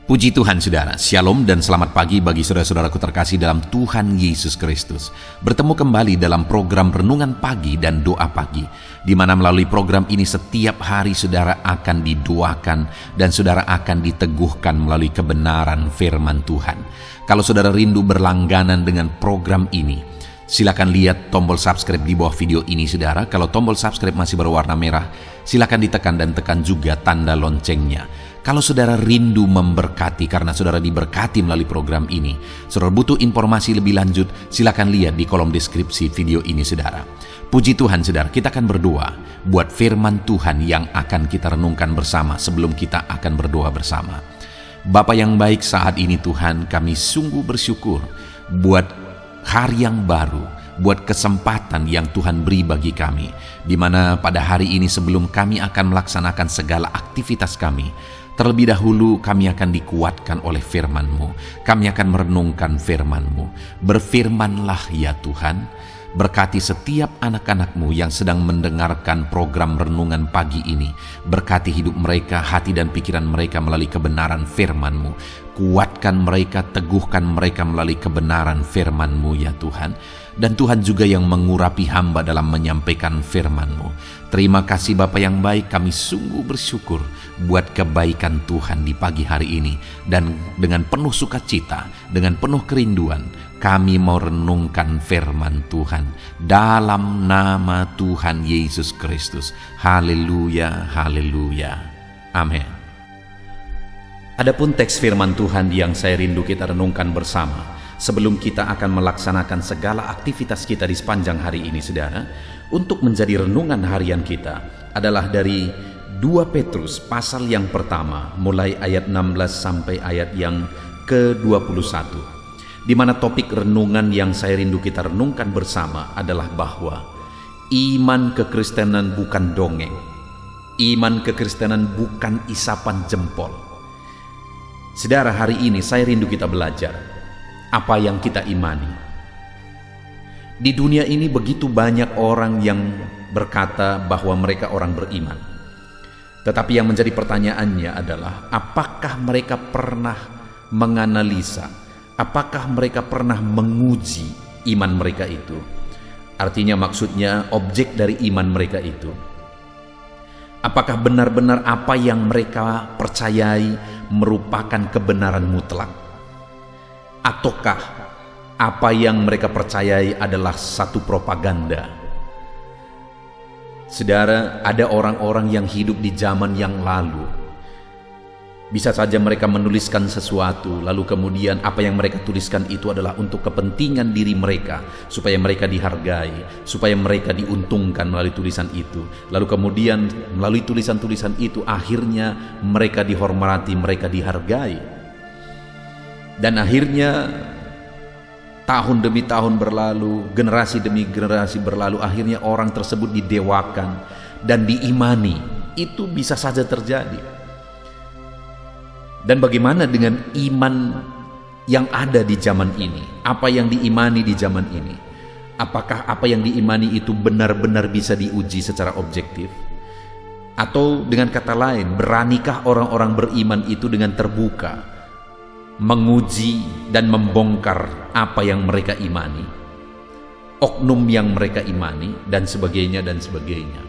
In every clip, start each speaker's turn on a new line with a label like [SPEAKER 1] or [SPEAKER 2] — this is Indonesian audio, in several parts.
[SPEAKER 1] Puji Tuhan saudara, Shalom dan selamat pagi bagi saudara-saudaraku terkasih dalam Tuhan Yesus Kristus. Bertemu kembali dalam program Renungan Pagi dan Doa Pagi, di mana melalui program ini setiap hari saudara akan didoakan dan saudara akan diteguhkan melalui kebenaran firman Tuhan. Kalau saudara rindu berlangganan dengan program ini, silakan lihat tombol subscribe di bawah video ini saudara. Kalau tombol subscribe masih berwarna merah, silakan ditekan dan tekan juga tanda loncengnya. Kalau saudara rindu memberkati karena saudara diberkati melalui program ini, saudara butuh informasi lebih lanjut, silakan lihat di kolom deskripsi video ini saudara. Puji Tuhan saudara, kita akan berdoa buat firman Tuhan yang akan kita renungkan bersama sebelum kita akan berdoa bersama. Bapa yang baik, saat ini Tuhan kami sungguh bersyukur buat hari yang baru, buat kesempatan yang Tuhan beri bagi kami, di mana pada hari ini sebelum kami akan melaksanakan segala aktivitas kami, terlebih dahulu kami akan dikuatkan oleh firman-Mu. Kami akan merenungkan firman-Mu. Berfirmanlah ya Tuhan, berkati setiap anak-anak-Mu yang sedang mendengarkan program renungan pagi ini. Berkati hidup mereka, hati dan pikiran mereka melalui kebenaran firman-Mu. Kuatkan mereka, teguhkan mereka melalui kebenaran firman-Mu ya Tuhan. Dan Tuhan juga yang mengurapi hamba dalam menyampaikan firman-Mu. Terima kasih Bapa yang baik, kami sungguh bersyukur buat kebaikan Tuhan di pagi hari ini. Dan dengan penuh sukacita, dengan penuh kerinduan, kami mau renungkan firman Tuhan dalam nama Tuhan Yesus Kristus. Haleluya, haleluya. Amin. Adapun teks firman Tuhan yang saya rindu kita renungkan bersama sebelum kita akan melaksanakan segala aktivitas kita di sepanjang hari ini saudara, untuk menjadi renungan harian kita adalah dari 2 Petrus pasal yang pertama mulai ayat 16 sampai ayat yang ke-21, di mana topik renungan yang saya rindu kita renungkan bersama adalah bahwa iman kekristenan bukan dongeng, iman kekristenan bukan isapan jempol. Saudara, hari ini saya rindu kita belajar apa yang kita imani. Di dunia ini begitu banyak orang yang berkata bahwa mereka orang beriman. Tetapi yang menjadi pertanyaannya adalah, apakah mereka pernah menganalisa, apakah mereka pernah menguji iman mereka itu? Artinya maksudnya objek dari iman mereka itu. Apakah benar-benar apa yang mereka percayai merupakan kebenaran mutlak? Ataukah apa yang mereka percayai adalah satu propaganda? Saudara, ada orang-orang yang hidup di zaman yang lalu. Bisa saja mereka menuliskan sesuatu, lalu kemudian apa yang mereka tuliskan itu adalah untuk kepentingan diri mereka, supaya mereka dihargai, supaya mereka diuntungkan melalui tulisan itu. Lalu kemudian melalui tulisan-tulisan itu akhirnya mereka dihormati, mereka dihargai. Dan akhirnya tahun demi tahun berlalu, generasi demi generasi berlalu, akhirnya orang tersebut didewakan dan diimani. Itu bisa saja terjadi. Dan bagaimana dengan iman yang ada di zaman ini? Apa yang diimani di zaman ini? Apakah apa yang diimani itu benar-benar bisa diuji secara objektif? Atau dengan kata lain, beranikah orang-orang beriman itu dengan terbuka menguji dan membongkar apa yang mereka imani, oknum yang mereka imani, dan sebagainya dan sebagainya?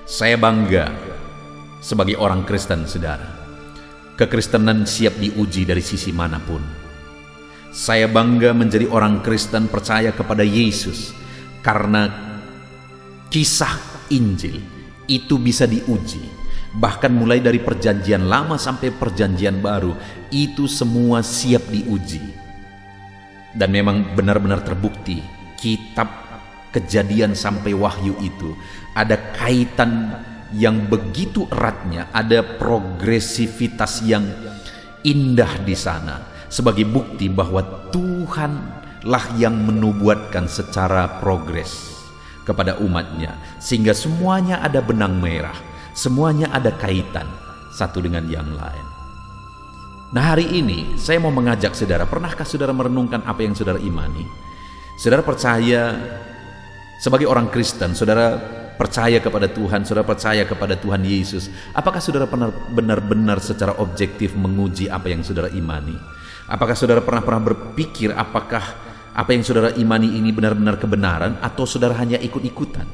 [SPEAKER 1] Saya bangga sebagai orang Kristen saudara. Kekristenan siap diuji dari sisi manapun. Saya bangga menjadi orang Kristen percaya kepada Yesus karena kisah Injil itu bisa diuji. Bahkan mulai dari perjanjian lama sampai perjanjian baru, itu semua siap diuji. Dan memang benar-benar terbukti kitab Kejadian sampai Wahyu itu ada kaitan yang begitu eratnya, ada progresivitas yang indah di sana, sebagai bukti bahwa Tuhanlah yang menubuatkan secara progres kepada umatnya, sehingga semuanya ada benang merah, semuanya ada kaitan satu dengan yang lain. Nah, hari ini saya mau mengajak saudara, pernahkah saudara merenungkan apa yang saudara imani? Saudara percaya sebagai orang Kristen, saudara percaya kepada Tuhan, saudara percaya kepada Tuhan Yesus, apakah saudara pernah benar-benar secara objektif menguji apa yang saudara imani? Apakah saudara pernah berpikir apakah apa yang saudara imani ini benar-benar kebenaran, atau saudara hanya ikut-ikutan?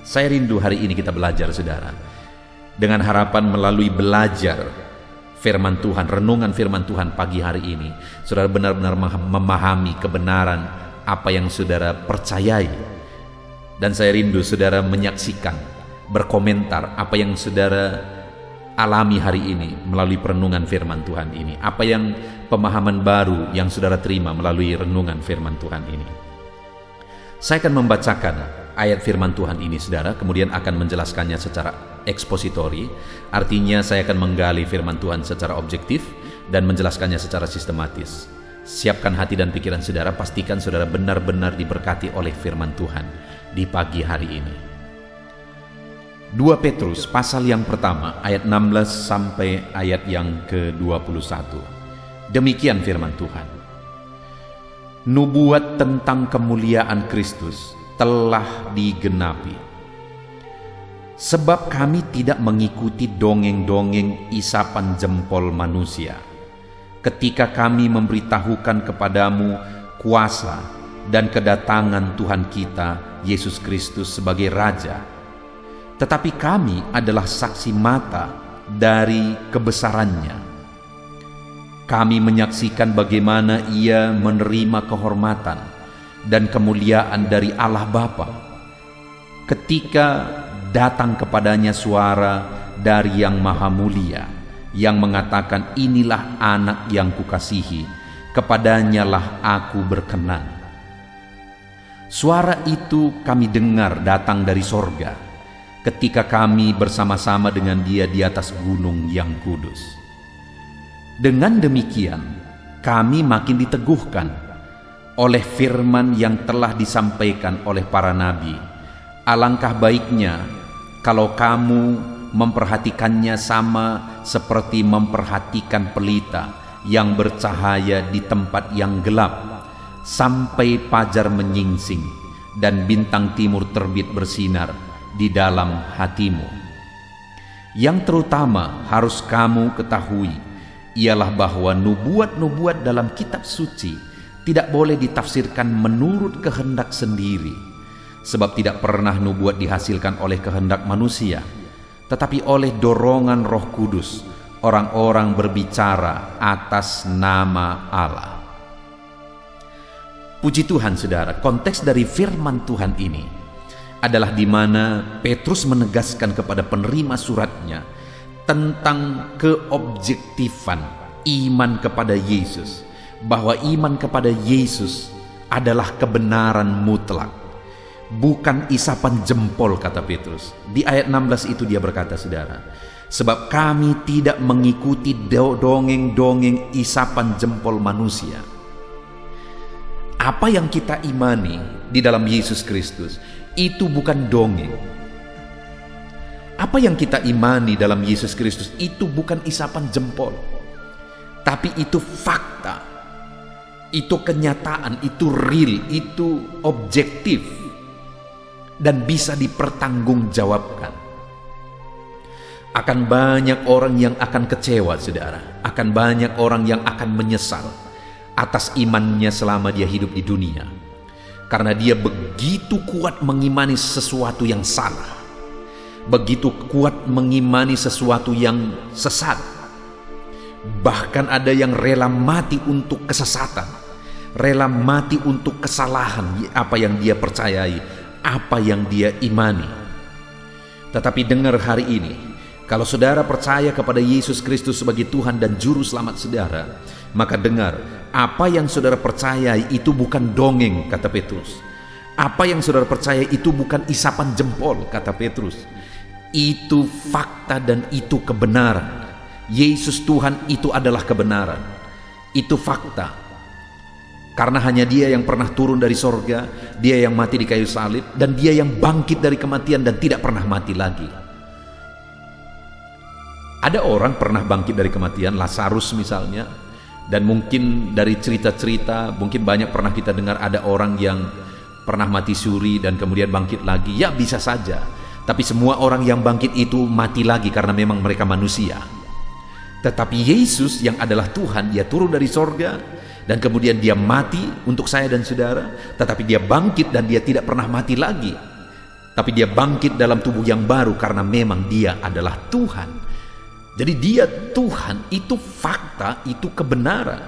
[SPEAKER 1] Saya rindu hari ini kita belajar, saudara, dengan harapan melalui belajar firman Tuhan, renungan firman Tuhan pagi hari ini, saudara benar-benar memahami kebenaran apa yang saudara percayai. Dan saya rindu saudara menyaksikan, berkomentar apa yang saudara alami hari ini melalui perenungan firman Tuhan ini. Apa yang pemahaman baru yang saudara terima melalui renungan firman Tuhan ini. Saya akan membacakan ayat firman Tuhan ini, saudara, kemudian akan menjelaskannya secara ekspositori. Artinya saya akan menggali firman Tuhan secara objektif dan menjelaskannya secara sistematis. Siapkan hati dan pikiran saudara, pastikan saudara benar-benar diberkati oleh firman Tuhan di pagi hari ini. 2 Petrus pasal yang pertama ayat 16 sampai ayat yang ke-21. Demikian firman Tuhan. Nubuat tentang kemuliaan Kristus telah digenapi. Sebab kami tidak mengikuti dongeng-dongeng isapan jempol manusia, ketika kami memberitahukan kepadamu kuasa dan kedatangan Tuhan kita Yesus Kristus sebagai Raja. Tetapi kami adalah saksi mata dari kebesarannya. Kami menyaksikan bagaimana Ia menerima kehormatan dan kemuliaan dari Allah Bapa, ketika datang kepadanya suara dari Yang Maha Mulia, yang mengatakan, inilah anak yang kukasihi, kepadanya lah aku berkenan. Suara itu kami dengar datang dari sorga, ketika kami bersama-sama dengan Dia di atas gunung yang kudus. Dengan demikian, kami makin diteguhkan oleh firman yang telah disampaikan oleh para nabi. Alangkah baiknya kalau kamu memperhatikannya sama seperti memperhatikan pelita yang bercahaya di tempat yang gelap, sampai fajar menyingsing dan bintang timur terbit bersinar di dalam hatimu. Yang terutama harus kamu ketahui ialah bahwa nubuat-nubuat dalam kitab suci tidak boleh ditafsirkan menurut kehendak sendiri, sebab tidak pernah nubuat dihasilkan oleh kehendak manusia, tetapi oleh dorongan Roh Kudus orang-orang berbicara atas nama Allah. Puji Tuhan, saudara, konteks dari firman Tuhan ini adalah di mana Petrus menegaskan kepada penerima suratnya tentang keobjektifan iman kepada Yesus, bahwa iman kepada Yesus adalah kebenaran mutlak, bukan isapan jempol, kata Petrus. Di ayat 16 itu dia berkata, saudara, sebab kami tidak mengikuti dongeng-dongeng isapan jempol manusia. Apa yang kita imani di dalam Yesus Kristus itu bukan dongeng. Apa yang kita imani dalam Yesus Kristus itu bukan isapan jempol, tapi itu fakta, itu kenyataan, itu real, itu objektif, dan bisa dipertanggungjawabkan. Akan banyak orang yang akan kecewa, saudara. Akan banyak orang yang akan menyesal atas imannya selama dia hidup di dunia, karena dia begitu kuat mengimani sesuatu yang salah, begitu kuat mengimani sesuatu yang sesat. Bahkan ada yang rela mati untuk kesesatan, rela mati untuk kesalahan apa yang dia percayai, apa yang dia imani. Tetapi dengar hari ini, kalau saudara percaya kepada Yesus Kristus sebagai Tuhan dan Juru Selamat saudara, maka dengar, apa yang saudara percayai itu bukan dongeng, kata Petrus. Apa yang saudara percaya itu bukan isapan jempol, kata Petrus. Itu fakta dan itu kebenaran. Yesus Tuhan itu adalah kebenaran. Itu fakta. Karena hanya Dia yang pernah turun dari sorga, Dia yang mati di kayu salib, dan Dia yang bangkit dari kematian dan tidak pernah mati lagi. Ada orang pernah bangkit dari kematian, Lazarus misalnya. Dan mungkin dari cerita-cerita, mungkin banyak pernah kita dengar ada orang yang pernah mati suri dan kemudian bangkit lagi? Ya, bisa saja. Tapi semua orang yang bangkit itu mati lagi karena memang mereka manusia. Tetapi Yesus yang adalah Tuhan, dia turun dari sorga dan kemudian dia mati untuk saya dan saudara, tetapi dia bangkit dan dia tidak pernah mati lagi. Tapi dia bangkit dalam tubuh yang baru karena memang dia adalah Tuhan. Jadi dia Tuhan, itu fakta, itu kebenaran.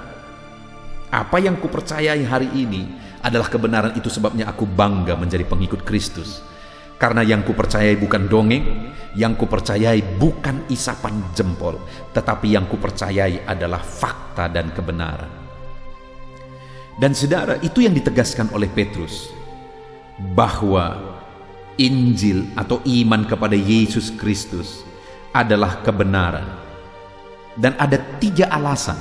[SPEAKER 1] Apa yang kupercayai hari ini adalah kebenaran, itu sebabnya aku bangga menjadi pengikut Kristus. Karena yang kupercayai bukan dongeng, yang kupercayai bukan isapan jempol, tetapi yang kupercayai adalah fakta dan kebenaran. Dan saudara, itu yang ditegaskan oleh Petrus, bahwa Injil atau iman kepada Yesus Kristus adalah kebenaran. Dan ada 3 alasan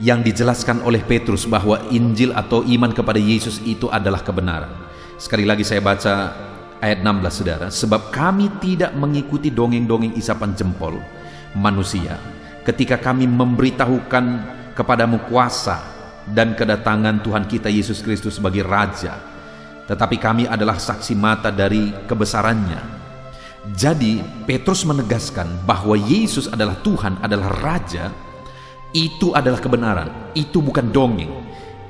[SPEAKER 1] yang dijelaskan oleh Petrus bahwa Injil atau iman kepada Yesus itu adalah kebenaran. Sekali lagi saya baca ayat 16, saudara. Sebab kami tidak mengikuti dongeng-dongeng isapan jempol manusia ketika kami memberitahukan kepadamu kuasa dan kedatangan Tuhan kita Yesus Kristus sebagai Raja, tetapi kami adalah saksi mata dari kebesarannya. Jadi Petrus menegaskan bahwa Yesus adalah Tuhan, adalah Raja. Itu adalah kebenaran. Itu bukan dongeng,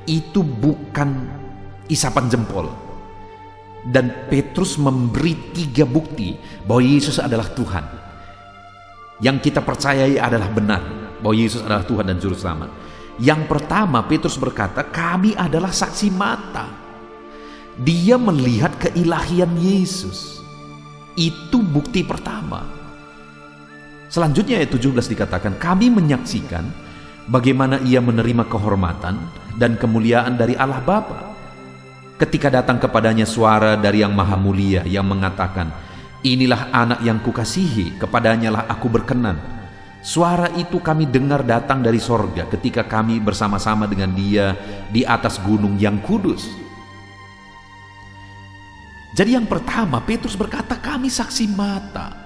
[SPEAKER 1] itu bukan isapan jempol. Dan Petrus memberi 3 bukti bahwa Yesus adalah Tuhan. Yang kita percayai adalah benar, bahwa Yesus adalah Tuhan dan Juru Selamat. Yang pertama, Petrus berkata, kami adalah saksi mata. Dia melihat keilahian Yesus. Itu bukti pertama. Selanjutnya ayat 17 dikatakan, kami menyaksikan bagaimana ia menerima kehormatan dan kemuliaan dari Allah Bapa. Ketika datang kepadanya suara dari Yang Maha Mulia yang mengatakan, inilah anak yang kukasihi, kepadanya lah aku berkenan. Suara itu kami dengar datang dari sorga ketika kami bersama-sama dengan dia di atas gunung yang kudus. Jadi yang pertama, Petrus berkata, kami saksi mata.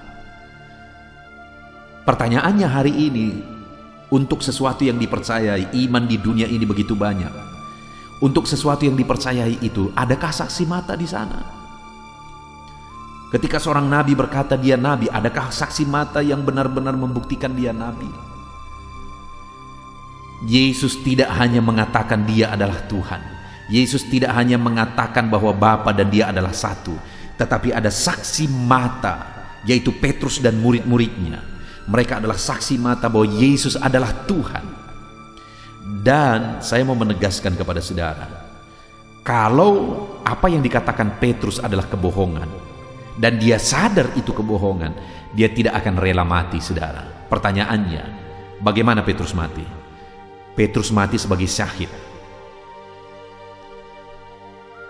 [SPEAKER 1] Pertanyaannya hari ini, untuk sesuatu yang dipercayai, iman di dunia ini begitu banyak. Untuk sesuatu yang dipercayai itu, adakah saksi mata di sana? Ketika seorang nabi berkata dia nabi, adakah saksi mata yang benar-benar membuktikan dia nabi? Yesus tidak hanya mengatakan dia adalah Tuhan. Yesus tidak hanya mengatakan bahwa Bapa dan dia adalah satu, tetapi ada saksi mata, yaitu Petrus dan murid-muridnya. Mereka adalah saksi mata bahwa Yesus adalah Tuhan. Dan saya mau menegaskan kepada saudara, kalau apa yang dikatakan Petrus adalah kebohongan, dan dia sadar itu kebohongan, dia tidak akan rela mati, saudara. Pertanyaannya, bagaimana Petrus mati? Petrus mati sebagai syahid.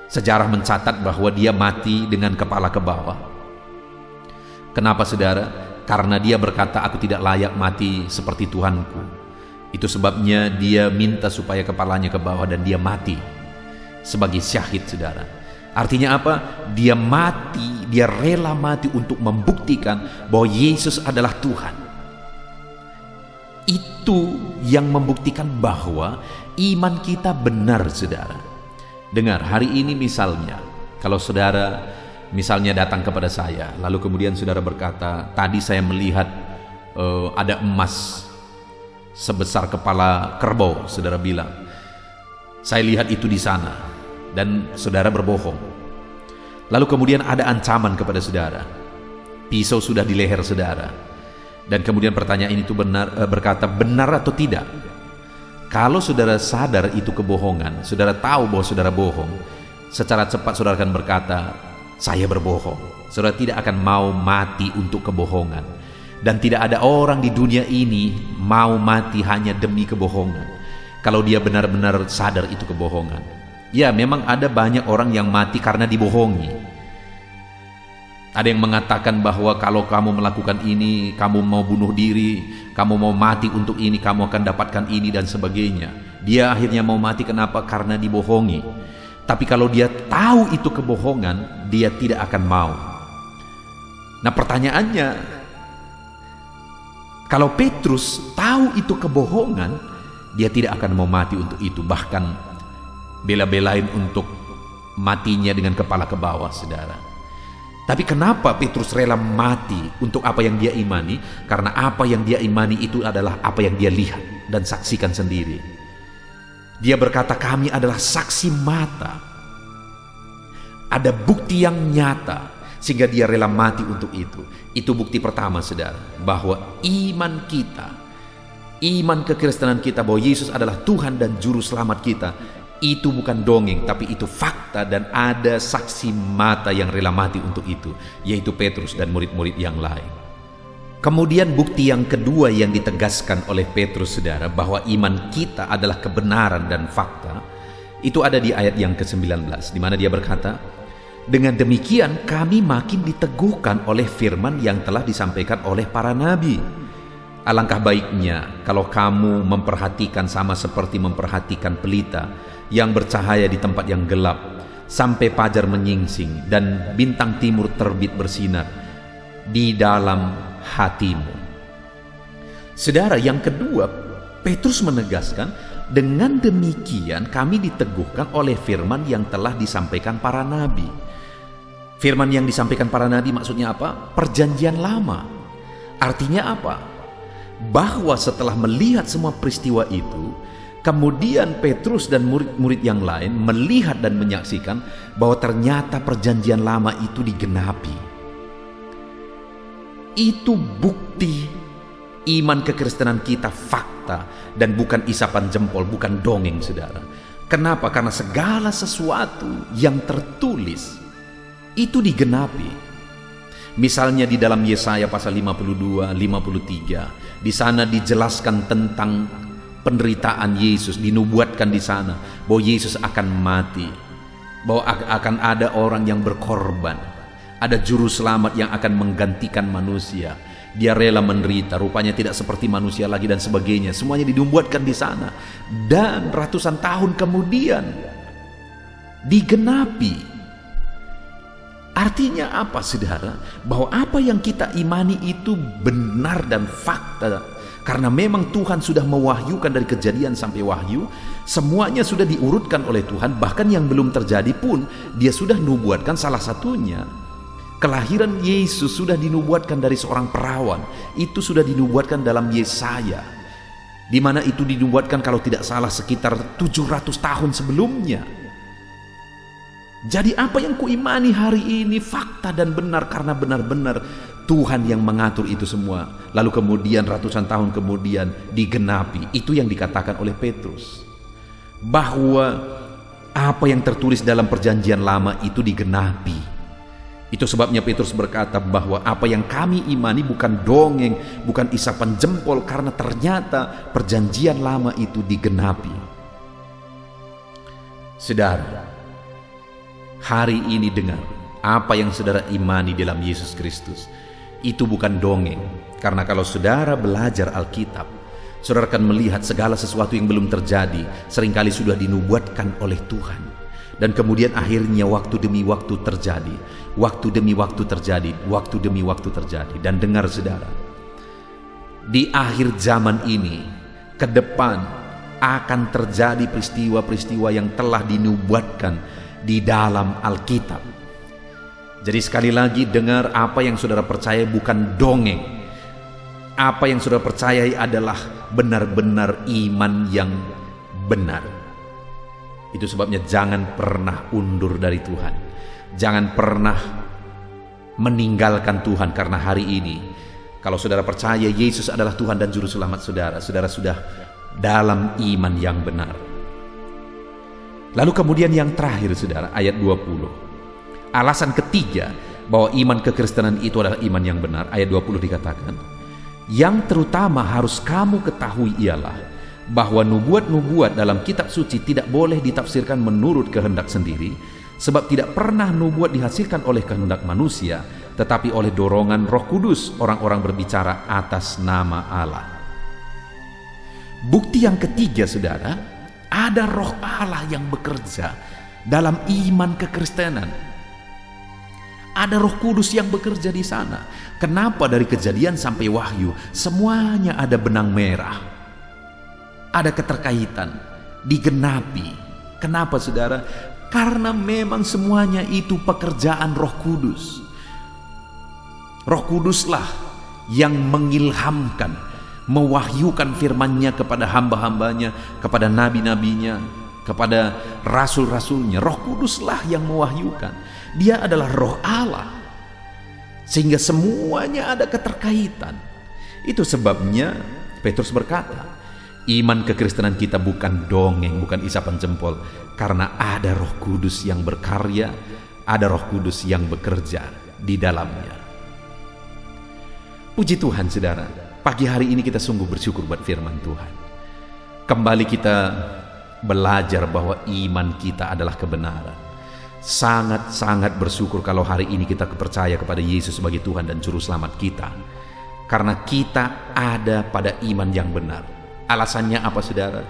[SPEAKER 1] Sejarah mencatat bahwa dia mati dengan kepala ke bawah. Kenapa, saudara? Karena dia berkata, aku tidak layak mati seperti Tuhanku. Itu sebabnya dia minta supaya kepalanya ke bawah dan dia mati sebagai syahid, saudara. Artinya apa? Dia mati, dia rela mati untuk membuktikan bahwa Yesus adalah Tuhan. Itu yang membuktikan bahwa iman kita benar, saudara. Dengar, hari ini misalnya, kalau saudara misalnya datang kepada saya, lalu kemudian saudara berkata, tadi saya melihat ada emas sebesar kepala kerbau, saudara bilang, saya lihat itu di sana, dan saudara berbohong. Lalu kemudian ada ancaman kepada saudara, pisau sudah di leher saudara, dan kemudian pertanyaan itu berkata, benar atau tidak? Kalau saudara sadar itu kebohongan, saudara tahu bahwa saudara bohong, secara cepat saudara akan berkata, saya berbohong. Saudara tidak akan mau mati untuk kebohongan. Dan tidak ada orang di dunia ini mau mati hanya demi kebohongan, kalau dia benar-benar sadar itu kebohongan. Ya, memang ada banyak orang yang mati karena dibohongi. Ada yang mengatakan bahwa kalau kamu melakukan ini, kamu mau bunuh diri, kamu mau mati untuk ini, kamu akan dapatkan ini dan sebagainya. Dia akhirnya mau mati kenapa? Karena dibohongi. Tapi kalau dia tahu itu kebohongan, dia tidak akan mau. Nah, pertanyaannya, kalau Petrus tahu itu kebohongan, dia tidak akan mau mati untuk itu, bahkan bela-belain untuk matinya dengan kepala ke bawah, saudara. Tapi kenapa Petrus rela mati untuk apa yang dia imani? Karena apa yang dia imani itu adalah apa yang dia lihat dan saksikan sendiri. Dia berkata, kami adalah saksi mata. Ada bukti yang nyata, sehingga dia rela mati untuk itu. Itu bukti pertama, saudara, bahwa iman kita, iman kekristenan kita bahwa Yesus adalah Tuhan dan Juru Selamat kita, itu bukan dongeng, tapi itu fakta, dan ada saksi mata yang rela mati untuk itu, yaitu Petrus dan murid-murid yang lain. Kemudian bukti yang kedua yang ditegaskan oleh Petrus, saudara, bahwa iman kita adalah kebenaran dan fakta, itu ada di ayat yang ke-19, di mana dia berkata, dengan demikian kami makin diteguhkan oleh firman yang telah disampaikan oleh para nabi. Alangkah baiknya kalau kamu memperhatikan sama seperti memperhatikan pelita yang bercahaya di tempat yang gelap, sampai fajar menyingsing dan bintang timur terbit bersinar di dalam hatimu. Saudara, yang kedua, Petrus menegaskan, dengan demikian kami diteguhkan oleh firman yang telah disampaikan para nabi. Firman yang disampaikan para nabi maksudnya apa? Perjanjian lama. Artinya apa? Bahwa setelah melihat semua peristiwa itu, kemudian Petrus dan murid-murid yang lain melihat dan menyaksikan bahwa ternyata perjanjian lama itu digenapi. Itu bukti iman kekristenan kita fakta dan bukan isapan jempol, bukan dongeng, saudara. Kenapa? Karena segala sesuatu yang tertulis itu digenapi. Misalnya di dalam Yesaya pasal 52, 53, di sana dijelaskan tentang penderitaan Yesus, dinubuatkan di sana bahwa Yesus akan mati, bahwa akan ada orang yang berkorban, ada juru selamat yang akan menggantikan manusia. Dia rela menderita, rupanya tidak seperti manusia lagi dan sebagainya. Semuanya dinubuatkan di sana, dan ratusan tahun kemudian digenapi. Artinya apa, saudara? Bahwa apa yang kita imani itu benar dan fakta. Karena memang Tuhan sudah mewahyukan dari Kejadian sampai Wahyu, semuanya sudah diurutkan oleh Tuhan. Bahkan yang belum terjadi pun dia sudah nubuatkan. Salah satunya kelahiran Yesus sudah dinubuatkan dari seorang perawan. Itu sudah dinubuatkan dalam Yesaya, di mana itu dinubuatkan kalau tidak salah sekitar 700 tahun sebelumnya. Jadi apa yang kuimani hari ini fakta dan benar, karena benar-benar Tuhan yang mengatur itu semua. Lalu kemudian ratusan tahun kemudian digenapi. Itu yang dikatakan oleh Petrus, bahwa apa yang tertulis dalam perjanjian lama itu digenapi. Itu sebabnya Petrus berkata bahwa apa yang kami imani bukan dongeng, bukan isapan jempol, karena ternyata perjanjian lama itu digenapi. Saudara, hari ini dengar, apa yang saudara imani dalam Yesus Kristus itu bukan dongeng. Karena kalau saudara belajar Alkitab, saudara akan melihat segala sesuatu yang belum terjadi seringkali sudah dinubuatkan oleh Tuhan. Dan kemudian akhirnya waktu demi waktu terjadi, waktu demi waktu terjadi, waktu demi waktu terjadi. Dan dengar, saudara, di akhir zaman ini ke depan akan terjadi peristiwa-peristiwa yang telah dinubuatkan di dalam Alkitab. Jadi sekali lagi, dengar, apa yang saudara percaya bukan dongeng. Apa yang saudara percayai adalah benar-benar iman yang benar. Itu sebabnya jangan pernah undur dari Tuhan. Jangan pernah meninggalkan Tuhan, karena hari ini kalau saudara percaya Yesus adalah Tuhan dan Juru Selamat saudara, saudara sudah dalam iman yang benar. Lalu kemudian yang terakhir, saudara, ayat 20. Alasan ketiga bahwa iman kekristenan itu adalah iman yang benar. Ayat 20 dikatakan, yang terutama harus kamu ketahui ialah bahwa nubuat-nubuat dalam kitab suci tidak boleh ditafsirkan menurut kehendak sendiri, sebab tidak pernah nubuat dihasilkan oleh kehendak manusia, tetapi oleh dorongan Roh Kudus orang-orang berbicara atas nama Allah. Bukti yang ketiga, saudara, ada Roh Allah yang bekerja dalam iman kekristenan. Ada Roh Kudus yang bekerja di sana. Kenapa dari Kejadian sampai Wahyu semuanya ada benang merah, ada keterkaitan, digenapi. Kenapa, saudara? Karena memang semuanya itu pekerjaan Roh Kudus. Roh Kuduslah yang mengilhamkan, mewahyukan firman-Nya kepada hamba-hambanya, kepada nabi-nabinya, kepada rasul-rasulnya. Roh Kuduslah yang mewahyukan. Dia adalah Roh Allah. Sehingga semuanya ada keterkaitan. Itu sebabnya Petrus berkata, iman kekristenan kita bukan dongeng, bukan isapan jempol, karena ada Roh Kudus yang berkarya, ada Roh Kudus yang bekerja di dalamnya. Puji Tuhan saudara, pagi hari ini kita sungguh bersyukur buat firman Tuhan. Kembali kita belajar bahwa iman kita adalah kebenaran. Sangat-sangat bersyukur kalau hari ini kita percaya kepada Yesus sebagai Tuhan dan Juru Selamat kita. Karena kita ada pada iman yang benar. Alasannya apa saudara?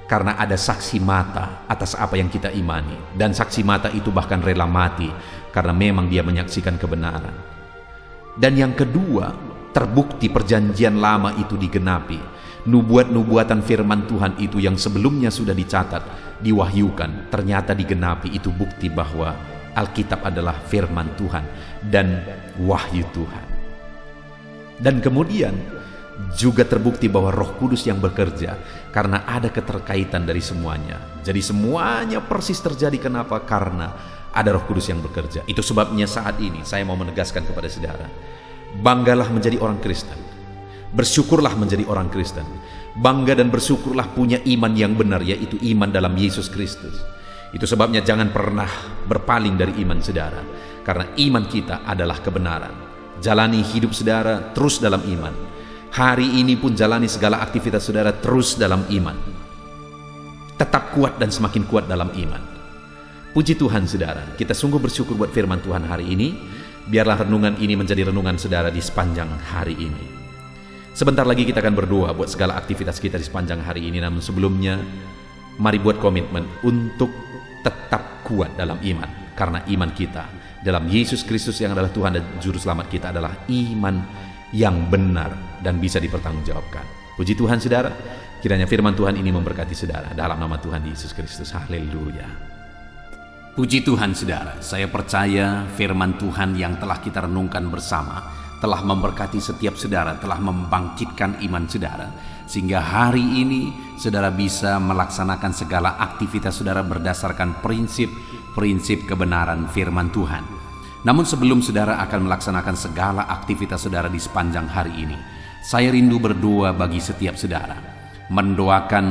[SPEAKER 1] Karena ada saksi mata atas apa yang kita imani. Dan saksi mata itu bahkan rela mati karena memang dia menyaksikan kebenaran. Dan yang kedua, terbukti perjanjian lama itu digenapi. Nubuat-nubuatan firman Tuhan itu yang sebelumnya sudah dicatat, diwahyukan, ternyata digenapi. Itu bukti bahwa Alkitab adalah firman Tuhan dan wahyu Tuhan. Dan kemudian juga terbukti bahwa Roh Kudus yang bekerja, karena ada keterkaitan dari semuanya. Jadi semuanya persis terjadi. Kenapa? Karena ada Roh Kudus yang bekerja. Itu sebabnya saat ini saya mau menegaskan kepada saudara, banggalah menjadi orang Kristen. Bersyukurlah menjadi orang Kristen. Bangga dan bersyukurlah punya iman yang benar, yaitu iman dalam Yesus Kristus. Itu sebabnya jangan pernah berpaling dari iman saudara, karena iman kita adalah kebenaran. Jalani hidup saudara terus dalam iman. Hari ini pun jalani segala aktivitas saudara terus dalam iman. Tetap kuat dan semakin kuat dalam iman. Puji Tuhan saudara, kita sungguh bersyukur buat firman Tuhan hari ini. Biarlah renungan ini menjadi renungan saudara di sepanjang hari ini. Sebentar lagi kita akan berdoa buat segala aktivitas kita di sepanjang hari ini. Namun sebelumnya, mari buat komitmen untuk tetap kuat dalam iman. Karena iman kita dalam Yesus Kristus yang adalah Tuhan dan Juru Selamat kita adalah iman yang benar dan bisa dipertanggungjawabkan. Puji Tuhan saudara, kiranya firman Tuhan ini memberkati saudara dalam nama Tuhan Yesus Kristus. Haleluya. Puji Tuhan saudara, saya percaya firman Tuhan yang telah kita renungkan bersama telah memberkati setiap saudara, telah membangkitkan iman saudara, sehingga hari ini saudara bisa melaksanakan segala aktivitas saudara berdasarkan prinsip-prinsip kebenaran firman Tuhan. Namun sebelum saudara akan melaksanakan segala aktivitas saudara di sepanjang hari ini, saya rindu berdoa bagi setiap saudara, mendoakan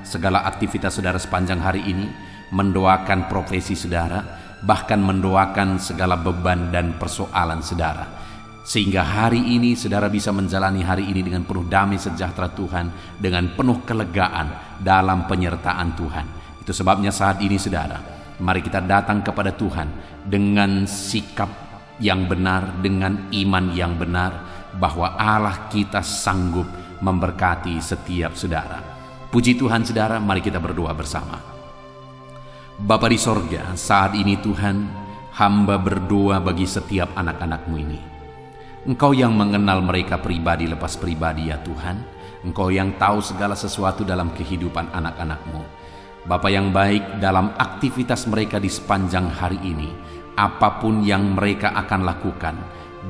[SPEAKER 1] segala aktivitas saudara sepanjang hari ini, mendoakan profesi saudara, bahkan mendoakan segala beban dan persoalan saudara. Sehingga hari ini saudara bisa menjalani hari ini dengan penuh damai sejahtera Tuhan, dengan penuh kelegaan dalam penyertaan Tuhan. Itu sebabnya saat ini saudara, mari kita datang kepada Tuhan dengan sikap yang benar, dengan iman yang benar, bahwa Allah kita sanggup memberkati setiap saudara. Puji Tuhan saudara, mari kita berdoa bersama. Bapa di sorga, saat ini Tuhan, hamba berdoa bagi setiap anak-anak-Mu ini. Engkau yang mengenal mereka pribadi lepas pribadi ya Tuhan. Engkau yang tahu segala sesuatu dalam kehidupan anak-anak-Mu. Bapa yang baik, dalam aktivitas mereka di sepanjang hari ini, apapun yang mereka akan lakukan,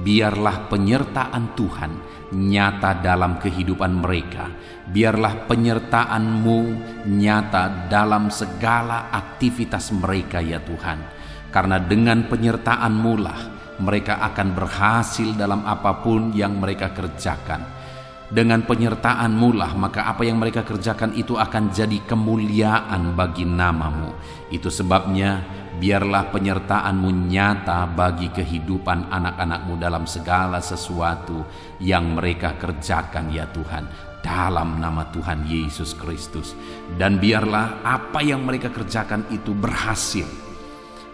[SPEAKER 1] biarlah penyertaan Tuhan nyata dalam kehidupan mereka. Biarlah penyertaan-Mu nyata dalam segala aktivitas mereka ya Tuhan. Karena dengan penyertaan-Mu lah mereka akan berhasil dalam apapun yang mereka kerjakan. Dengan penyertaan-Mu lah, maka apa yang mereka kerjakan itu akan jadi kemuliaan bagi nama-Mu. Itu sebabnya biarlah penyertaan-Mu nyata bagi kehidupan anak-anak-Mu dalam segala sesuatu yang mereka kerjakan ya Tuhan, dalam nama Tuhan Yesus Kristus. Dan biarlah apa yang mereka kerjakan itu berhasil,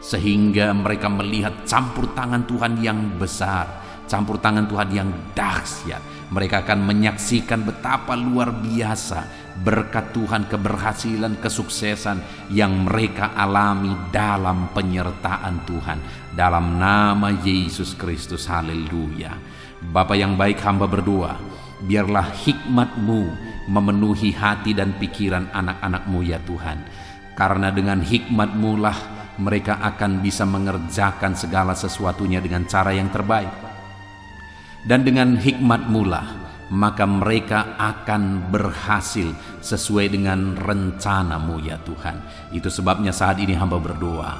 [SPEAKER 1] sehingga mereka melihat campur tangan Tuhan yang besar, campur tangan Tuhan yang dahsyat. Mereka akan menyaksikan betapa luar biasa berkat Tuhan, keberhasilan, kesuksesan yang mereka alami dalam penyertaan Tuhan, dalam nama Yesus Kristus. Haleluya. Bapa yang baik, hamba berdoa, biarlah hikmat-Mu memenuhi hati dan pikiran anak-anak-Mu ya Tuhan. Karena dengan hikmat-Mu lah mereka akan bisa mengerjakan segala sesuatunya dengan cara yang terbaik. Dan dengan hikmat-Mu lah, maka mereka akan berhasil sesuai dengan rencana-Mu ya Tuhan. Itu sebabnya saat ini hamba berdoa,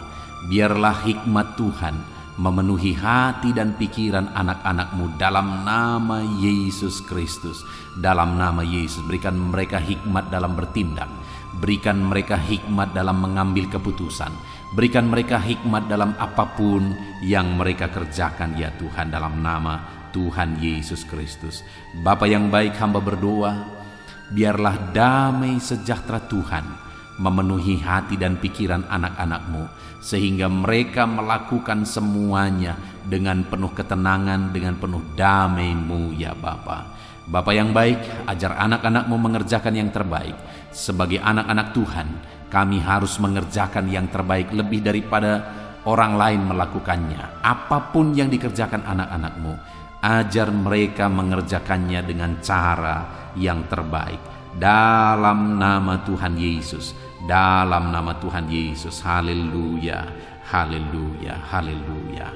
[SPEAKER 1] biarlah hikmat Tuhan memenuhi hati dan pikiran anak-anak-Mu dalam nama Yesus Kristus. Dalam nama Yesus, berikan mereka hikmat dalam bertindak, berikan mereka hikmat dalam mengambil keputusan, berikan mereka hikmat dalam apapun yang mereka kerjakan ya Tuhan, dalam nama Tuhan Yesus Kristus. Bapa yang baik, hamba berdoa, biarlah damai sejahtera Tuhan memenuhi hati dan pikiran anak-anak-Mu, sehingga mereka melakukan semuanya dengan penuh ketenangan, dengan penuh damai-Mu ya Bapa. Bapa yang baik, ajar anak-anak-Mu mengerjakan yang terbaik. Sebagai anak-anak Tuhan, kami harus mengerjakan yang terbaik lebih daripada orang lain melakukannya. Apapun yang dikerjakan anak-anak-Mu, ajar mereka mengerjakannya dengan cara yang terbaik. Dalam nama Tuhan Yesus, dalam nama Tuhan Yesus. Haleluya, haleluya, haleluya.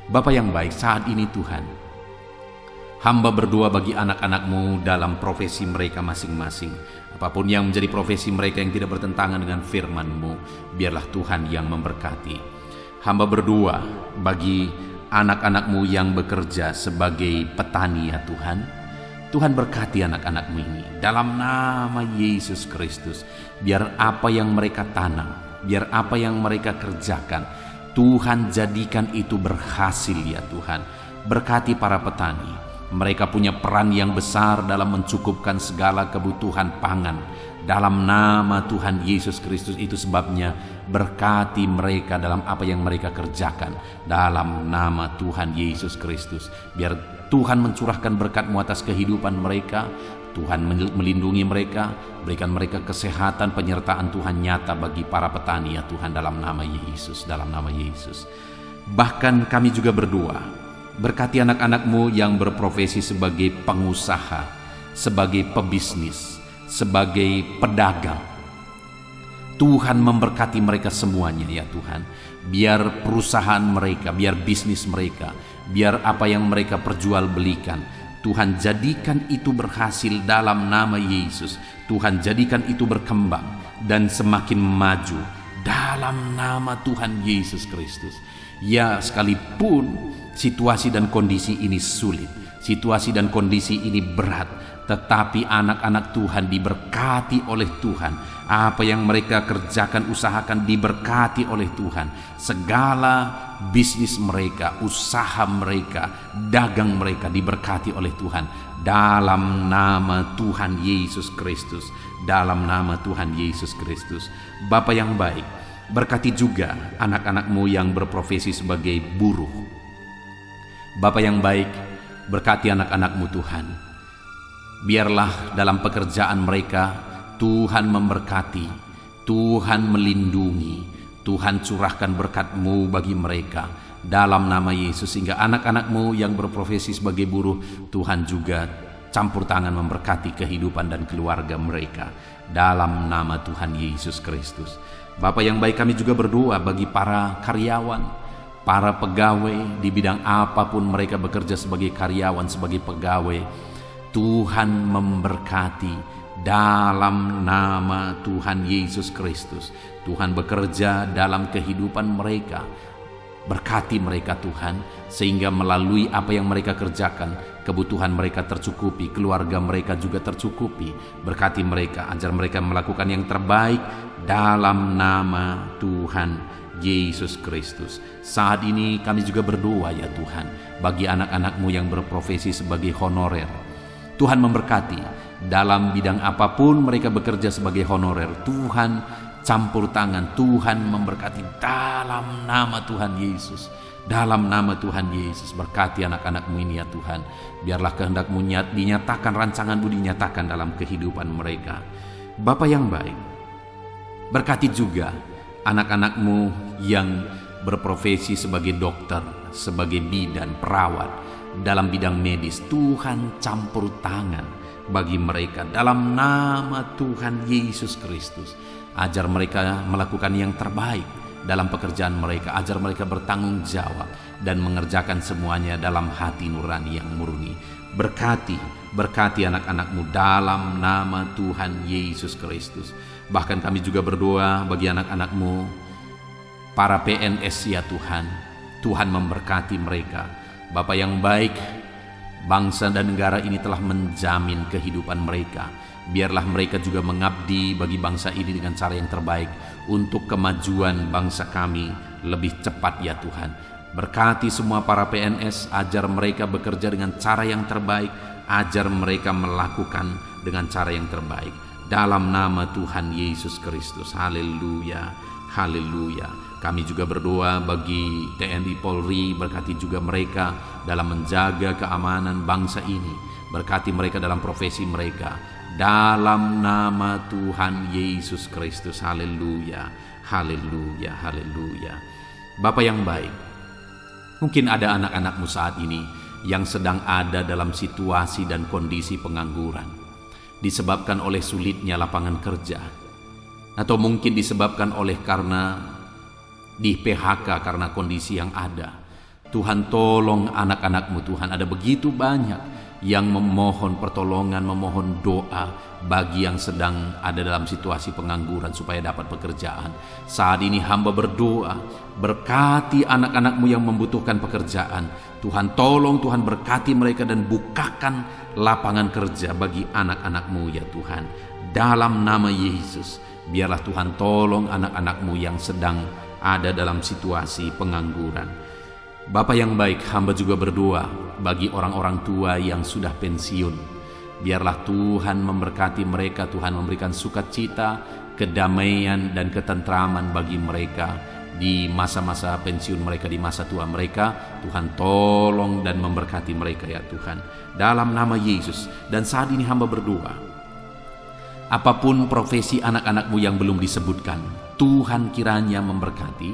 [SPEAKER 1] Bapa yang baik, saat ini Tuhan, hamba berdoa bagi anak-anak-Mu dalam profesi mereka masing-masing. Apapun yang menjadi profesi mereka yang tidak bertentangan dengan firman-Mu, biarlah Tuhan yang memberkati. Hamba berdoa bagi anak-anak-Mu yang bekerja sebagai petani ya Tuhan. Tuhan berkati anak-anak-Mu ini dalam nama Yesus Kristus. Biar apa yang mereka tanam, biar apa yang mereka kerjakan, Tuhan jadikan itu berhasil ya Tuhan. Berkati para petani, mereka punya peran yang besar dalam mencukupkan segala kebutuhan pangan. Dalam nama Tuhan Yesus Kristus, itu sebabnya berkati mereka dalam apa yang mereka kerjakan. Dalam nama Tuhan Yesus Kristus, biar Tuhan mencurahkan berkat-Mu atas kehidupan mereka. Tuhan melindungi mereka, berikan mereka kesehatan, penyertaan Tuhan nyata bagi para petani ya Tuhan, dalam nama Yesus, dalam nama Yesus. Bahkan kami juga berdoa, berkati anak-anak-Mu yang berprofesi sebagai pengusaha, sebagai pebisnis, sebagai pedagang. Tuhan memberkati mereka semuanya ya Tuhan. Biar perusahaan mereka, biar bisnis mereka, biar apa yang mereka perjualbelikan, Tuhan jadikan itu berhasil dalam nama Yesus. Tuhan jadikan itu berkembang dan semakin maju dalam nama Tuhan Yesus Kristus. Ya, sekalipun situasi dan kondisi ini sulit, situasi dan kondisi ini berat, tetapi anak-anak Tuhan diberkati oleh Tuhan. Apa yang mereka kerjakan, usahakan, diberkati oleh Tuhan. Segala bisnis mereka, usaha mereka, dagang mereka diberkati oleh Tuhan. Dalam nama Tuhan Yesus Kristus, dalam nama Tuhan Yesus Kristus. Bapa yang baik, berkati juga anak-anak-Mu yang berprofesi sebagai buruh. Bapa yang baik, berkati anak-anak-Mu Tuhan. Biarlah dalam pekerjaan mereka Tuhan memberkati, Tuhan melindungi, Tuhan curahkan berkat-Mu bagi mereka dalam nama Yesus. Sehingga anak-anak-Mu yang berprofesi sebagai buruh, Tuhan juga campur tangan memberkati kehidupan dan keluarga mereka dalam nama Tuhan Yesus Kristus. Bapa yang baik, kami juga berdoa bagi para karyawan, para pegawai di bidang apapun mereka bekerja, sebagai karyawan, sebagai pegawai. Tuhan memberkati dalam nama Tuhan Yesus Kristus. Tuhan bekerja dalam kehidupan mereka. Berkati mereka Tuhan, sehingga melalui apa yang mereka kerjakan, kebutuhan mereka tercukupi, keluarga mereka juga tercukupi. Berkati mereka, ajar mereka melakukan yang terbaik dalam nama Tuhan Yesus Kristus. Saat ini kami juga berdoa ya Tuhan, bagi anak-anak-Mu yang berprofesi sebagai honorer. Tuhan memberkati dalam bidang apapun mereka bekerja sebagai honorer. Tuhan campur tangan, Tuhan memberkati dalam nama Tuhan Yesus. Dalam nama Tuhan Yesus, berkati anak-anak-Mu ini ya Tuhan. Biarlah kehendak-Mu dinyatakan, rancangan-Mu dinyatakan dalam kehidupan mereka. Bapa yang baik, berkati juga anak-anak-Mu yang berprofesi sebagai dokter, sebagai bidan, perawat, dalam bidang medis. Tuhan campur tangan bagi mereka dalam nama Tuhan Yesus Kristus. Ajar mereka melakukan yang terbaik dalam pekerjaan mereka. Ajar mereka bertanggung jawab dan mengerjakan semuanya dalam hati nurani yang murni. Berkati anak-anakmu dalam nama Tuhan Yesus Kristus. Bahkan kami juga berdoa bagi anak-anakmu, para PNS ya Tuhan. Tuhan memberkati mereka. Bapa yang baik, bangsa dan negara ini telah menjamin kehidupan mereka. Biarlah mereka juga mengabdi bagi bangsa ini dengan cara yang terbaik untuk kemajuan bangsa kami lebih cepat ya Tuhan. Berkati semua para PNS, ajar mereka bekerja dengan cara yang terbaik, ajar mereka melakukan dengan cara yang terbaik. Dalam nama Tuhan Yesus Kristus. Haleluya, haleluya. Kami juga berdoa bagi TNI Polri, berkati juga mereka dalam menjaga keamanan bangsa ini. Berkati mereka dalam profesi mereka. Dalam nama Tuhan Yesus Kristus. Haleluya, haleluya, haleluya. Bapa yang baik, mungkin ada anak-anakmu saat ini yang sedang ada dalam situasi dan kondisi pengangguran, disebabkan oleh sulitnya lapangan kerja, atau mungkin disebabkan oleh karena di PHK karena kondisi yang ada. Tuhan tolong anak-anakmu Tuhan. Ada begitu banyak yang memohon pertolongan, memohon doa bagi yang sedang ada dalam situasi pengangguran supaya dapat pekerjaan. Saat ini hamba berdoa, berkati anak-anakmu yang membutuhkan pekerjaan. Tuhan tolong, Tuhan berkati mereka dan bukakan lapangan kerja bagi anak-anakmu ya Tuhan. Dalam nama Yesus, biarlah Tuhan tolong anak-anakmu yang sedang ada dalam situasi pengangguran. Bapa yang baik, hamba juga berdoa bagi orang-orang tua yang sudah pensiun. Biarlah Tuhan memberkati mereka, Tuhan memberikan sukacita, kedamaian dan ketentraman bagi mereka di masa-masa pensiun mereka, di masa tua mereka. Tuhan tolong dan memberkati mereka ya Tuhan. Dalam nama Yesus. Dan saat ini hamba berdoa, apapun profesi anak-anakmu yang belum disebutkan, Tuhan kiranya memberkati,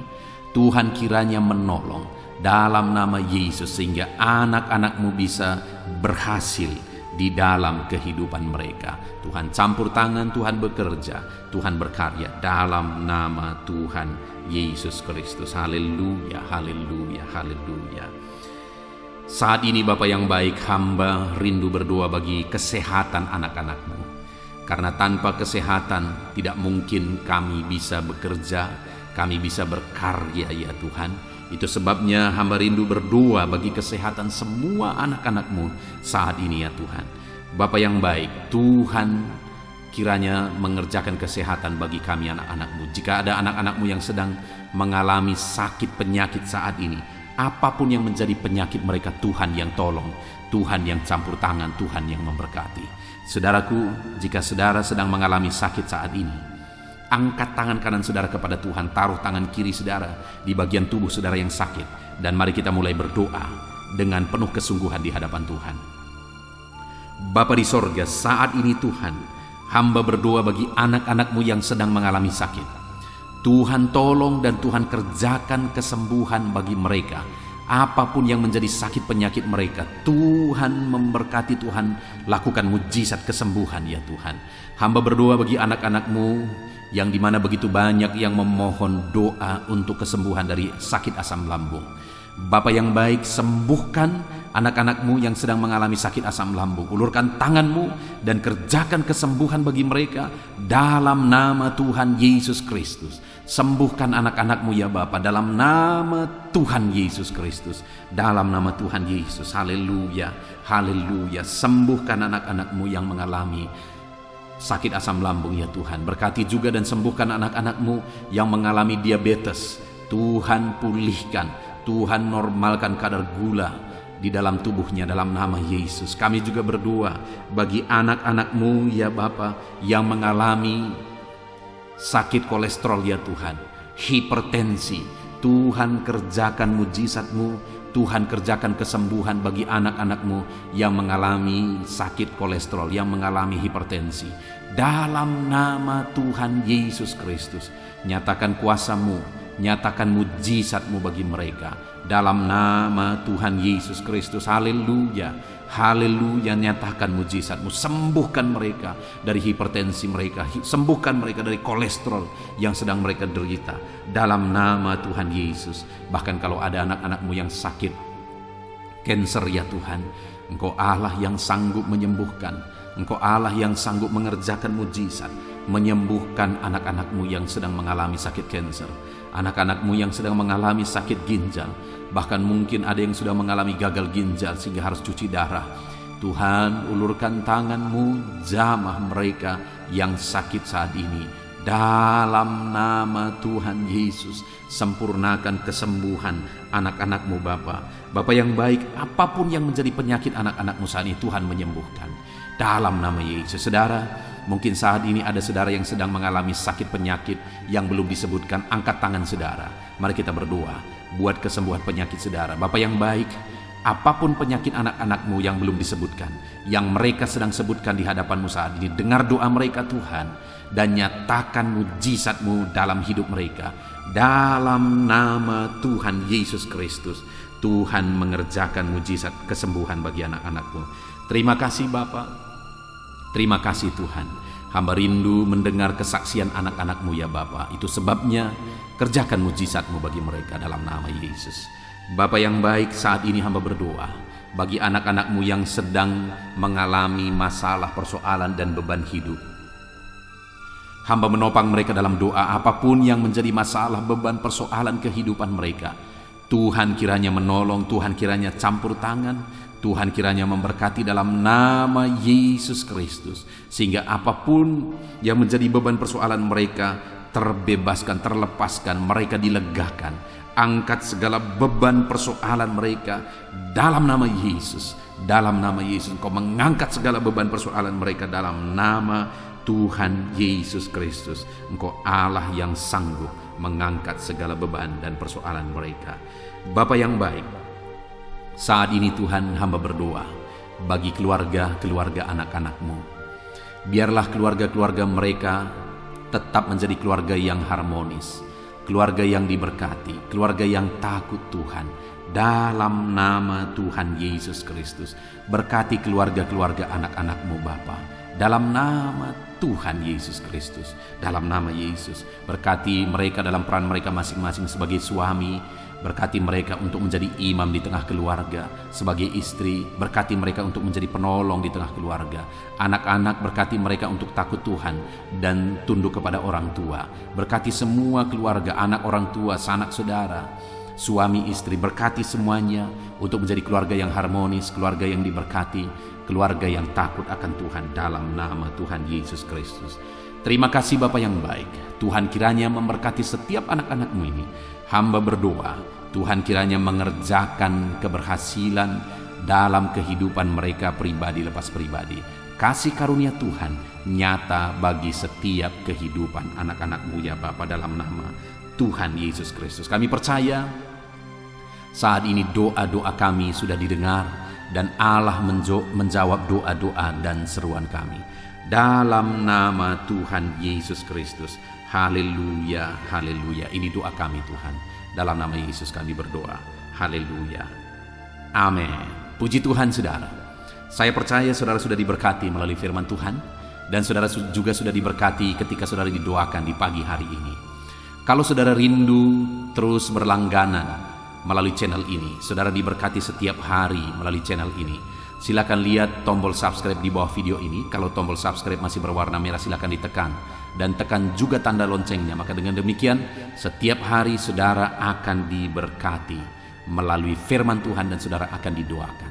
[SPEAKER 1] Tuhan kiranya menolong dalam nama Yesus, sehingga anak-anakmu bisa berhasil di dalam kehidupan mereka. Tuhan campur tangan, Tuhan bekerja, Tuhan berkarya dalam nama Tuhan Yesus Kristus. Haleluya, haleluya, haleluya. Saat ini Bapa yang baik, hamba rindu berdoa bagi kesehatan anak-anakmu. Karena tanpa kesehatan tidak mungkin kami bisa bekerja, kami bisa berkarya ya Tuhan. Itu sebabnya hamba rindu berdoa bagi kesehatan semua anak-anakmu saat ini ya Tuhan. Bapa yang baik, Tuhan kiranya mengerjakan kesehatan bagi kami anak-anakmu. Jika ada anak-anakmu yang sedang mengalami sakit penyakit saat ini, apapun yang menjadi penyakit mereka, Tuhan yang tolong, Tuhan yang campur tangan, Tuhan yang memberkati. Saudaraku, jika saudara sedang mengalami sakit saat ini, angkat tangan kanan saudara kepada Tuhan, taruh tangan kiri saudara di bagian tubuh saudara yang sakit, dan mari kita mulai berdoa dengan penuh kesungguhan di hadapan Tuhan. Bapa di sorga, saat ini Tuhan, hamba berdoa bagi anak-anakmu yang sedang mengalami sakit. Tuhan tolong dan Tuhan kerjakan kesembuhan bagi mereka. Apapun yang menjadi sakit penyakit mereka, Tuhan memberkati, Tuhan lakukan mujizat kesembuhan ya Tuhan. Hamba berdoa bagi anak-anakmu yang dimana begitu banyak yang memohon doa untuk kesembuhan dari sakit asam lambung. Bapa yang baik, sembuhkan anak-anakmu yang sedang mengalami sakit asam lambung. Ulurkan tanganmu dan kerjakan kesembuhan bagi mereka dalam nama Tuhan Yesus Kristus. Sembuhkan anak-anakmu ya Bapa, dalam nama Tuhan Yesus Kristus. Dalam nama Tuhan Yesus. Haleluya, haleluya. Sembuhkan anak-anakmu yang mengalami sakit asam lambung ya Tuhan. Berkati juga dan sembuhkan anak-anakmu yang mengalami diabetes. Tuhan pulihkan, Tuhan normalkan kadar gula di dalam tubuhnya dalam nama Yesus. Kami juga berdoa bagi anak-anakmu ya Bapa yang mengalami sakit kolesterol ya Tuhan, hipertensi. Tuhan kerjakan mujizat-Mu, Tuhan kerjakan kesembuhan bagi anak-anakmu yang mengalami sakit kolesterol, yang mengalami hipertensi. Dalam nama Tuhan Yesus Kristus, nyatakan kuasa-Mu Nyatakan mujizat-Mu bagi mereka dalam nama Tuhan Yesus Kristus. Haleluya, haleluya. Nyatakan mujizat-Mu, sembuhkan mereka dari hipertensi mereka, sembuhkan mereka dari kolesterol yang sedang mereka derita dalam nama Tuhan Yesus. Bahkan kalau ada anak-anak-Mu yang sakit kanker, ya Tuhan, Engkau Allah yang sanggup menyembuhkan, Engkau Allah yang sanggup mengerjakan mujizat, menyembuhkan anak-anak-Mu yang sedang mengalami sakit kanker, anak-anak-Mu yang sedang mengalami sakit ginjal, bahkan mungkin ada yang sudah mengalami gagal ginjal sehingga harus cuci darah. Tuhan, ulurkan tangan-Mu, jamah mereka yang sakit saat ini dalam nama Tuhan Yesus. Sempurnakan kesembuhan anak-anak-Mu Bapa. Bapa yang baik, apapun yang menjadi penyakit anak-anak-Mu saat ini, Tuhan menyembuhkan dalam nama Yesus. Saudara, mungkin saat ini ada saudara yang sedang mengalami sakit penyakit yang belum disebutkan. Angkat tangan saudara, mari kita berdoa buat kesembuhan penyakit saudara. Bapa yang baik, apapun penyakit anak-anak-Mu yang belum disebutkan, yang mereka sedang sebutkan di hadapan-Mu saat ini, dengar doa mereka Tuhan, dan nyatakan mujizat-Mu dalam hidup mereka dalam nama Tuhan Yesus Kristus. Tuhan mengerjakan mujizat kesembuhan bagi anak-anak-Mu. Terima kasih Bapa, terima kasih Tuhan. Hamba rindu mendengar kesaksian anak-anak-Mu ya Bapa. Itu sebabnya kerjakan mujizat-Mu bagi mereka dalam nama Yesus. Bapa yang baik, saat ini hamba berdoa bagi anak-anak-Mu yang sedang mengalami masalah, persoalan dan beban hidup. Hamba menopang mereka dalam doa apapun yang menjadi masalah, beban, persoalan kehidupan mereka. Tuhan kiranya menolong, Tuhan kiranya campur tangan, Tuhan kiranya memberkati dalam nama Yesus Kristus. Sehingga apapun yang menjadi beban persoalan mereka terbebaskan, terlepaskan, mereka dilegakan. Angkat segala beban persoalan mereka dalam nama Yesus. Dalam nama Yesus Engkau mengangkat segala beban persoalan mereka dalam nama Tuhan Yesus Kristus. Engkau Allah yang sanggup mengangkat segala beban dan persoalan mereka. Bapa yang baik, saat ini Tuhan hamba berdoa bagi keluarga-keluarga anak-anak-Mu. Biarlah keluarga-keluarga mereka tetap menjadi keluarga yang harmonis, keluarga yang diberkati, keluarga yang takut Tuhan. Dalam nama Tuhan Yesus Kristus, berkati keluarga-keluarga anak-anak-Mu Bapa. Dalam nama Tuhan Yesus Kristus, dalam nama Yesus, berkati mereka dalam peran mereka masing-masing sebagai suami. Berkati mereka untuk menjadi imam di tengah keluarga, sebagai istri. Berkati mereka untuk menjadi penolong di tengah keluarga. Anak-anak, berkati mereka untuk takut Tuhan dan tunduk kepada orang tua. Berkati semua keluarga, anak orang tua, sanak saudara, suami istri. Berkati semuanya untuk menjadi keluarga yang harmonis, keluarga yang diberkati, keluarga yang takut akan Tuhan dalam nama Tuhan Yesus Kristus. Terima kasih Bapa yang baik. Tuhan kiranya memberkati setiap anak-anak-Mu ini. Hamba berdoa, Tuhan kiranya mengerjakan keberhasilan dalam kehidupan mereka pribadi lepas pribadi. Kasih karunia Tuhan nyata bagi setiap kehidupan anak-anak-Mu ya Bapa dalam nama Tuhan Yesus Kristus. Kami percaya saat ini doa-doa kami sudah didengar dan Allah menjawab doa-doa dan seruan kami. Dalam nama Tuhan Yesus Kristus. Haleluya, haleluya. Ini doa kami Tuhan. Dalam nama Yesus kami berdoa. Haleluya. Amin. Puji Tuhan saudara. Saya percaya saudara sudah diberkati melalui firman Tuhan. Dan saudara juga sudah diberkati ketika saudara didoakan di pagi hari ini. Kalau saudara rindu terus berlangganan melalui channel ini, saudara diberkati setiap hari melalui channel ini, silakan lihat tombol subscribe di bawah video ini. Kalau tombol subscribe masih berwarna merah, silakan ditekan dan tekan juga tanda loncengnya. Maka dengan demikian setiap hari saudara akan diberkati melalui firman Tuhan dan saudara akan didoakan.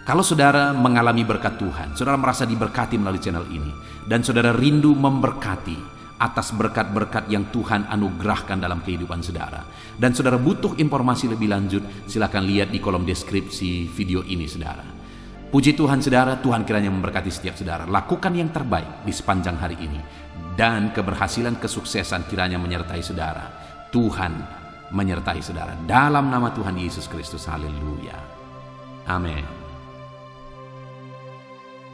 [SPEAKER 1] Kalau saudara mengalami berkat Tuhan, saudara merasa diberkati melalui channel ini, dan saudara rindu memberkati atas berkat-berkat yang Tuhan anugerahkan dalam kehidupan saudara, dan saudara butuh informasi lebih lanjut, silakan lihat di kolom deskripsi video ini saudara. Puji Tuhan saudara, Tuhan kiranya memberkati setiap saudara. Lakukan yang terbaik di sepanjang hari ini, dan keberhasilan kesuksesan kiranya menyertai saudara. Tuhan menyertai saudara dalam nama Tuhan Yesus Kristus. Haleluya. Amin.